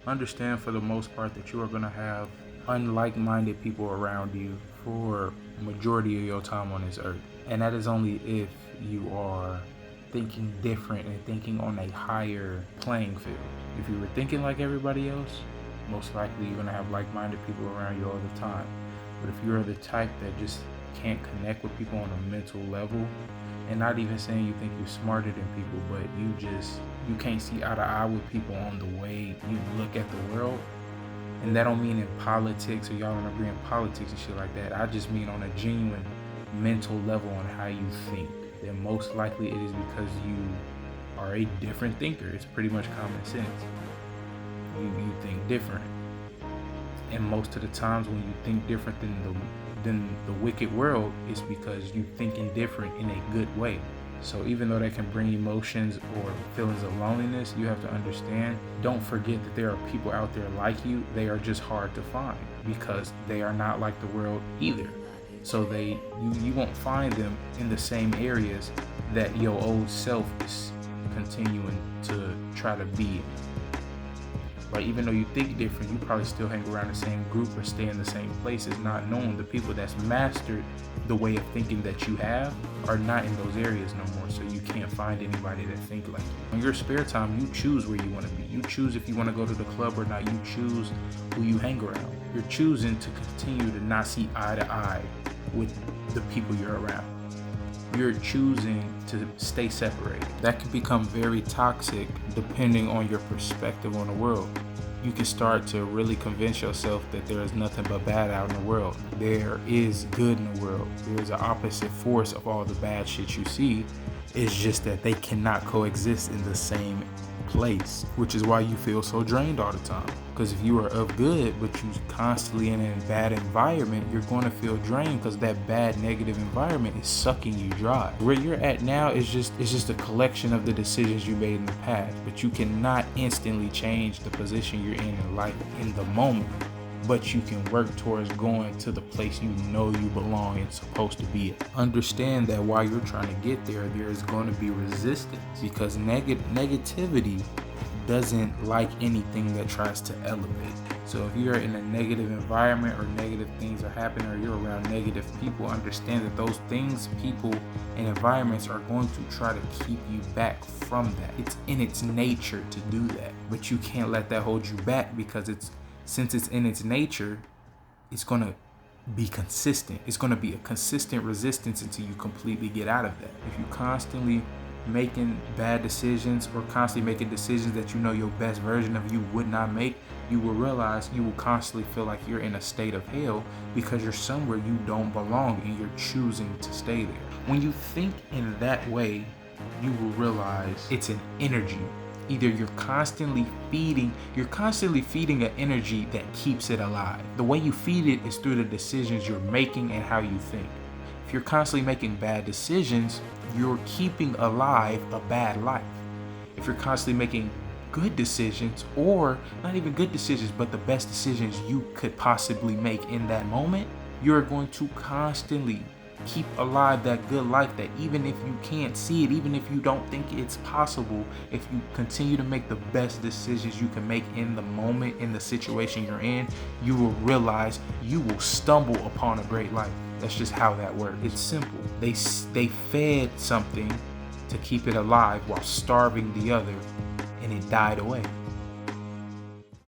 understand for the most part that you are going to have unlike-minded people around you for majority of your time on this earth. And that is only if you are thinking different and thinking on a higher playing field. If you were thinking like everybody else, most likely you're going to have like-minded people around you all the time. But if you're the type that just can't connect with people on a mental level, and not even saying you think you're smarter than people, but you can't see eye to eye with people on the way you look at the world. And that don't mean in politics or y'all don't agree in politics and shit like that. I just mean on a genuine mental level on how you think. Then most likely it is because you are a different thinker. It's pretty much common sense. You think different. And most of the times when you think different than the wicked world, it's because you thinking different in a good way. So even though that can bring emotions or feelings of loneliness, you have to understand, don't forget that there are people out there like you. They are just hard to find because they are not like the world either. So you won't find them in the same areas that your old self is continuing to try to be in. Like, even though you think different, you probably still hang around the same group or stay in the same places, not knowing the people that's mastered the way of thinking that you have are not in those areas no more. So you can't find anybody that think like you. In your spare time, you choose where you want to be. You choose if you want to go to the club or not. You choose who you hang around. You're choosing to continue to not see eye to eye with the people you're around. You're choosing to stay separated. That can become very toxic depending on your perspective on the world. You can start to really convince yourself that there is nothing but bad out in the world. There is good in the world. There's an opposite force of all the bad shit you see. It's just that they cannot coexist in the same place, which is why you feel so drained all the time. Because if you are of good but you constantly in a bad environment, you're going to feel drained because that bad negative environment is sucking you dry. Where you're at now is just a collection of the decisions you made in the past, but you cannot instantly change the position you're in life in the moment. But you can work towards going to the place you know you belong and supposed to be at. Understand that while you're trying to get there, there is going to be resistance because negativity doesn't like anything that tries to elevate. So if you're in a negative environment or negative things are happening or you're around negative people, understand that those things, people, and environments are going to try to keep you back from that. It's in its nature to do that, but you can't let that hold you back because since it's in its nature, it's going to be consistent. It's going to be a consistent resistance until you completely get out of that. If you constantly making bad decisions or constantly making decisions that you know your best version of you would not make, you will realize you will constantly feel like you're in a state of hell because you're somewhere you don't belong and you're choosing to stay there. When you think in that way, you will realize it's an energy. Either you're constantly feeding an energy that keeps it alive. The way you feed it is through the decisions you're making and how you think. If you're constantly making bad decisions, you're keeping alive a bad life. If you're constantly making good decisions, or not even good decisions, but the best decisions you could possibly make in that moment, you're going to constantly keep alive that good life that even if you can't see it, even if you don't think it's possible, if you continue to make the best decisions you can make in the moment, in the situation you're in, you will realize you will stumble upon a great life. That's just how that works. It's simple. They fed something to keep it alive while starving the other, and it died away.